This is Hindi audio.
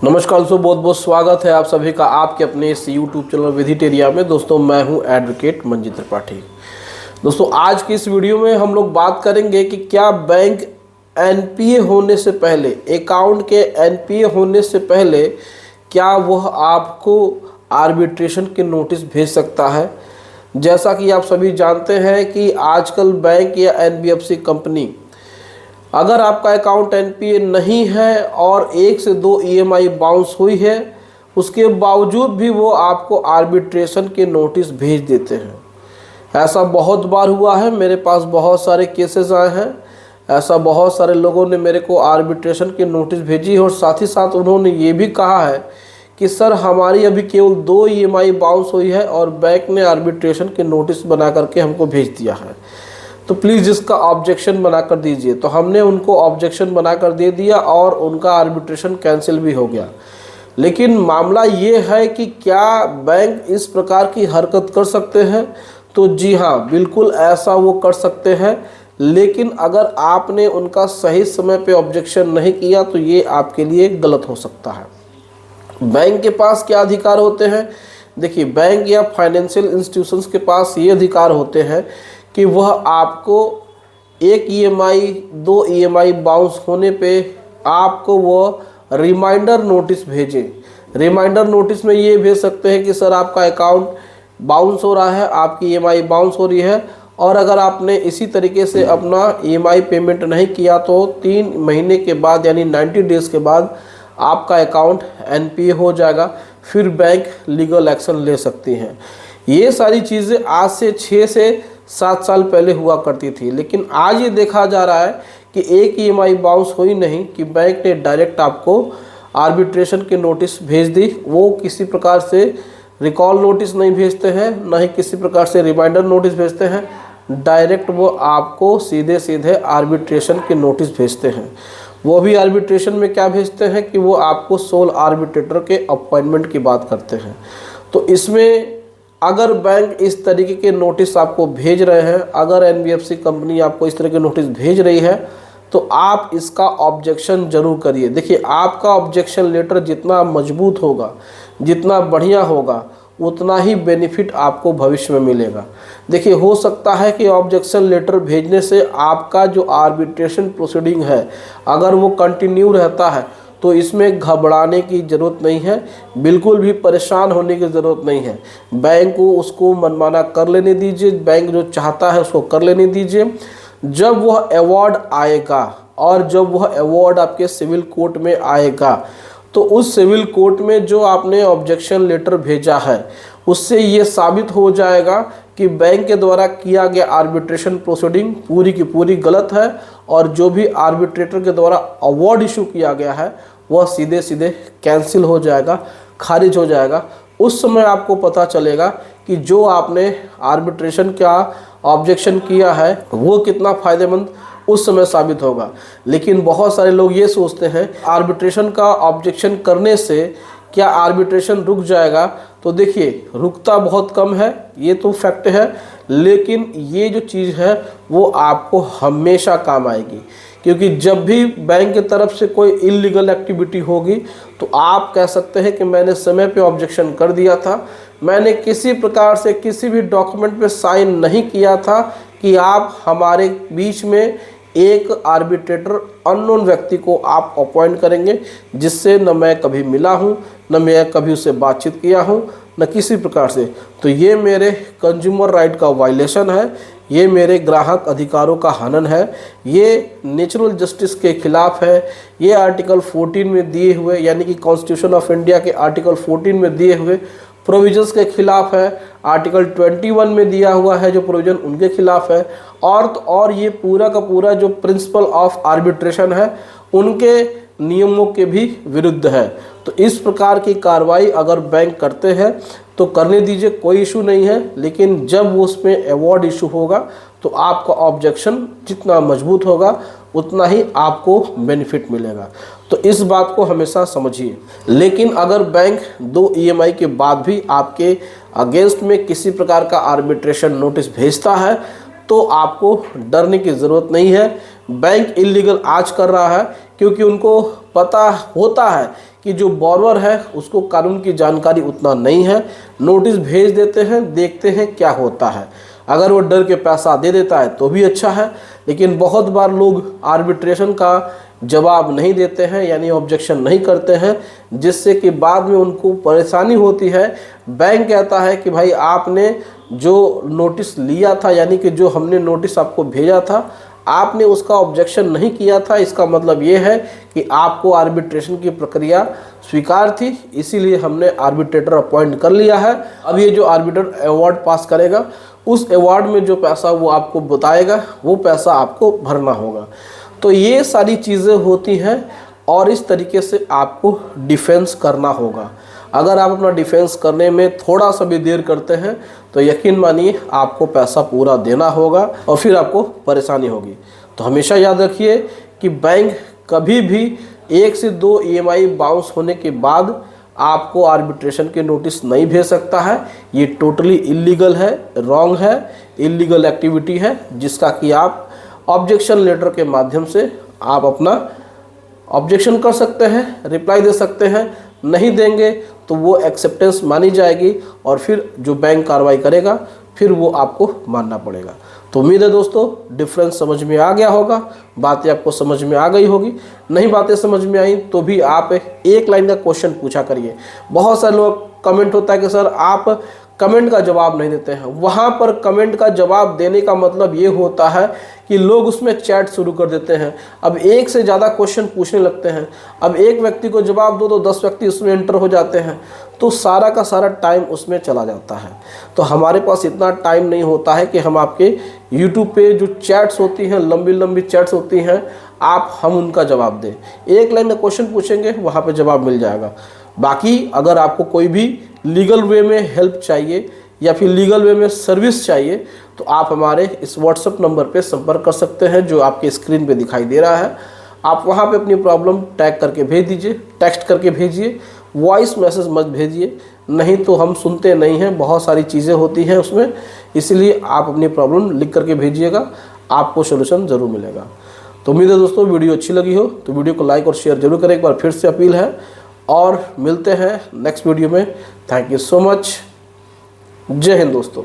नमस्कार दोस्तों, बहुत बहुत स्वागत है आप सभी का आपके अपने इस यूट्यूब चैनल विधिटेरिया में। दोस्तों मैं हूं एडवोकेट मंजीत त्रिपाठी। दोस्तों आज की इस वीडियो में हम लोग बात करेंगे कि क्या बैंक एनपीए होने से पहले, अकाउंट के एनपीए होने से पहले क्या वह आपको आर्बिट्रेशन के नोटिस भेज सकता है। जैसा कि आप सभी जानते हैं कि आजकल बैंक या एनबीएफसी कंपनी, अगर आपका अकाउंट एनपीए नहीं है और 1 से 2 ईएमआई बाउंस हुई है, उसके बावजूद भी वो आपको आर्बिट्रेशन के नोटिस भेज देते हैं। ऐसा बहुत बार हुआ है, मेरे पास बहुत सारे केसेस आए हैं। ऐसा बहुत सारे लोगों ने मेरे को आर्बिट्रेशन के नोटिस भेजी और साथ ही साथ उन्होंने ये भी कहा है कि सर हमारी अभी केवल 2 ईएमआई बाउंस हुई है और बैंक ने आर्बिट्रेशन के नोटिस बना करके हमको भेज दिया है, तो प्लीज़ इसका ऑब्जेक्शन बना कर दीजिए। तो हमने उनको ऑब्जेक्शन बना कर दे दिया और उनका आर्बिट्रेशन कैंसिल भी हो गया। लेकिन मामला ये है कि क्या बैंक इस प्रकार की हरकत कर सकते हैं? तो जी हाँ, बिल्कुल ऐसा वो कर सकते हैं। लेकिन अगर आपने उनका सही समय पे ऑब्जेक्शन नहीं किया तो ये आपके लिए गलत हो सकता है। बैंक के पास क्या अधिकार होते हैं? देखिए, बैंक या फाइनेंशियल इंस्टीट्यूशंस के पास ये अधिकार होते हैं कि वह आपको 1 ईएमआई 2 ईएमआई बाउंस होने पे आपको वो रिमाइंडर नोटिस भेजें। रिमाइंडर नोटिस में ये भेज सकते हैं कि सर आपका अकाउंट बाउंस हो रहा है, आपकी ईएमआई बाउंस हो रही है और अगर आपने इसी तरीके से अपना ईएमआई पेमेंट नहीं किया तो 3 महीने के बाद यानी 90 डेज़ के बाद आपका अकाउंट एनपीए हो जाएगा। फिर बैंक लीगल एक्शन ले सकती हैं। ये सारी चीज़ें आज से 6 से 7 साल पहले हुआ करती थी, लेकिन आज ये देखा जा रहा है कि 1 ईएमआई बाउंस हुई नहीं कि बैंक ने डायरेक्ट आपको आर्बिट्रेशन के नोटिस भेज दी। वो किसी प्रकार से रिकॉल नोटिस नहीं भेजते हैं, ना ही किसी प्रकार से रिमाइंडर नोटिस भेजते हैं। डायरेक्ट वो आपको सीधे सीधे आर्बिट्रेशन के नोटिस भेजते हैं। वो भी आर्बिट्रेशन में क्या भेजते हैं कि वो आपको सोल आर्बिट्रेटर के अपॉइंटमेंट की बात करते हैं। तो इसमें अगर बैंक इस तरीके के नोटिस आपको भेज रहे हैं, अगर एनबीएफसी कंपनी आपको इस तरह के नोटिस भेज रही है, तो आप इसका ऑब्जेक्शन जरूर करिए। देखिए, आपका ऑब्जेक्शन लेटर जितना मजबूत होगा, जितना बढ़िया होगा, उतना ही बेनिफिट आपको भविष्य में मिलेगा। देखिए, हो सकता है कि ऑब्जेक्शन लेटर भेजने से आपका जो आर्बिट्रेशन प्रोसीडिंग है, अगर वो कंटिन्यू रहता है तो इसमें घबराने की ज़रूरत नहीं है, बिल्कुल भी परेशान होने की ज़रूरत नहीं है। बैंक को उसको मनमाना कर लेने दीजिए, बैंक जो चाहता है उसको कर लेने दीजिए। जब वह अवार्ड आएगा और जब वह अवार्ड आपके सिविल कोर्ट में आएगा, तो उस सिविल कोर्ट में जो आपने ऑब्जेक्शन लेटर भेजा है उससे ये साबित हो जाएगा कि बैंक के द्वारा किया गया आर्बिट्रेशन प्रोसीडिंग पूरी की पूरी गलत है और जो भी आर्बिट्रेटर के द्वारा अवार्ड इशू किया गया है वह सीधे सीधे कैंसिल हो जाएगा, खारिज हो जाएगा। उस समय आपको पता चलेगा कि जो आपने आर्बिट्रेशन का ऑब्जेक्शन किया है वो कितना फ़ायदेमंद उस समय साबित होगा। लेकिन बहुत सारे लोग ये सोचते हैं आर्बिट्रेशन का ऑब्जेक्शन करने से क्या आर्बिट्रेशन रुक जाएगा। तो देखिए, रुकता बहुत कम है, ये तो फैक्ट है, लेकिन ये जो चीज़ है वो आपको हमेशा काम आएगी। क्योंकि जब भी बैंक की तरफ से कोई इलीगल एक्टिविटी होगी तो आप कह सकते हैं कि मैंने समय पे ऑब्जेक्शन कर दिया था, मैंने किसी प्रकार से किसी भी डॉक्यूमेंट पे साइन नहीं किया था कि आप हमारे बीच में एक आर्बिट्रेटर अननोन व्यक्ति को आप अपॉइंट करेंगे, जिससे न मैं कभी मिला हूं, न मैं कभी उससे बातचीत किया हूं, न किसी प्रकार से। तो ये मेरे कंज्यूमर राइट का वायलेशन है, ये मेरे ग्राहक अधिकारों का हनन है, ये नेचुरल जस्टिस के खिलाफ है, ये आर्टिकल 14 में दिए हुए यानी कि कॉन्स्टिट्यूशन ऑफ इंडिया के आर्टिकल 14 में दिए हुए प्रोविजंस के खिलाफ है, आर्टिकल 21 में दिया हुआ है जो प्रोविजन उनके खिलाफ है, और ये पूरा का पूरा जो प्रिंसिपल ऑफ आर्बिट्रेशन है उनके नियमों के भी विरुद्ध है। तो इस प्रकार की कार्रवाई अगर बैंक करते हैं तो करने दीजिए, कोई इशू नहीं है। लेकिन जब वो उसमें अवार्ड इशू होगा तो आपका ऑब्जेक्शन जितना मजबूत होगा उतना ही आपको बेनिफिट मिलेगा। तो इस बात को हमेशा समझिए। लेकिन अगर बैंक 2 ईएमआई के बाद भी आपके अगेंस्ट में किसी प्रकार का आर्बिट्रेशन नोटिस भेजता है तो आपको डरने की ज़रूरत नहीं है। बैंक इलीगल आज कर रहा है क्योंकि उनको पता होता है कि जो बॉर्वर है उसको कानून की जानकारी उतना नहीं है, नोटिस भेज देते हैं, देखते हैं क्या होता है। अगर वो डर के पैसा दे देता है तो भी अच्छा है, लेकिन बहुत बार लोग आर्बिट्रेशन का जवाब नहीं देते हैं, यानी ऑब्जेक्शन नहीं करते हैं, जिससे कि बाद में उनको परेशानी होती है। बैंक कहता है कि भाई आपने जो नोटिस लिया था, यानी कि जो हमने नोटिस आपको भेजा था, आपने उसका ऑब्जेक्शन नहीं किया था, इसका मतलब ये है कि आपको आर्बिट्रेशन की प्रक्रिया स्वीकार थी, इसीलिए हमने आर्बिट्रेटर अपॉइंट कर लिया है। अब ये जो आर्बिट्रेटर अवार्ड पास करेगा, उस अवार्ड में जो पैसा वो आपको बताएगा, वो पैसा आपको भरना होगा। तो ये सारी चीज़ें होती हैं और इस तरीके से आपको डिफेंस करना होगा। अगर आप अपना डिफेंस करने में थोड़ा सा भी देर करते हैं तो यकीन मानिए आपको पैसा पूरा देना होगा और फिर आपको परेशानी होगी। तो हमेशा याद रखिए कि बैंक कभी भी 1 से 2 EMI बाउंस होने के बाद आपको आर्बिट्रेशन के नोटिस नहीं भेज सकता है। ये टोटली इलीगल है, रॉन्ग है, इलीगल एक्टिविटी है, जिसका कि आप ऑब्जेक्शन लेटर के माध्यम से आप अपना ऑब्जेक्शन कर सकते हैं, रिप्लाई दे सकते हैं। नहीं देंगे तो वो एक्सेप्टेंस मानी जाएगी और फिर जो बैंक कार्रवाई करेगा फिर वो आपको मानना पड़ेगा। तो उम्मीद है दोस्तों डिफरेंस समझ में आ गया होगा, बातें आपको समझ में आ गई होगी। नहीं बातें समझ में आई तो भी आप एक लाइन का क्वेश्चन पूछा करिए। बहुत सारे लोग कमेंट होता है कि सर आप कमेंट का जवाब नहीं देते हैं। वहाँ पर कमेंट का जवाब देने का मतलब ये होता है कि लोग उसमें चैट शुरू कर देते हैं। अब एक से ज़्यादा क्वेश्चन पूछने लगते हैं। अब एक व्यक्ति को जवाब दो तो 10 व्यक्ति उसमें एंटर हो जाते हैं, तो सारा का सारा टाइम उसमें चला जाता है। तो हमारे पास इतना टाइम नहीं होता है कि हम आपके यूट्यूब पे जो चैट्स होती हैं, लंबी लंबी चैट्स होती हैं, हम उनका जवाब दें। एक लाइन का क्वेश्चन पूछेंगे, वहाँ पर जवाब मिल जाएगा। बाकी अगर आपको कोई भी लीगल वे में हेल्प चाहिए या फिर लीगल वे में सर्विस चाहिए तो आप हमारे इस व्हाट्सएप नंबर पे संपर्क कर सकते हैं जो आपके स्क्रीन पे दिखाई दे रहा है। आप वहाँ पे अपनी प्रॉब्लम टैग करके भेज दीजिए, टेक्स्ट करके भेजिए, वॉइस मैसेज मत भेजिए, नहीं तो हम सुनते नहीं हैं, बहुत सारी चीज़ें होती हैं उसमें। इसलिए आप अपनी प्रॉब्लम लिख करके भेजिएगा, आपको सोल्यूशन ज़रूर मिलेगा। तो उम्मीद है दोस्तों वीडियो अच्छी लगी हो तो वीडियो को लाइक और शेयर जरूर करें। एक बार फिर से अपील है और मिलते हैं नेक्स्ट वीडियो में। Thank you so much. जय हिंद दोस्तों।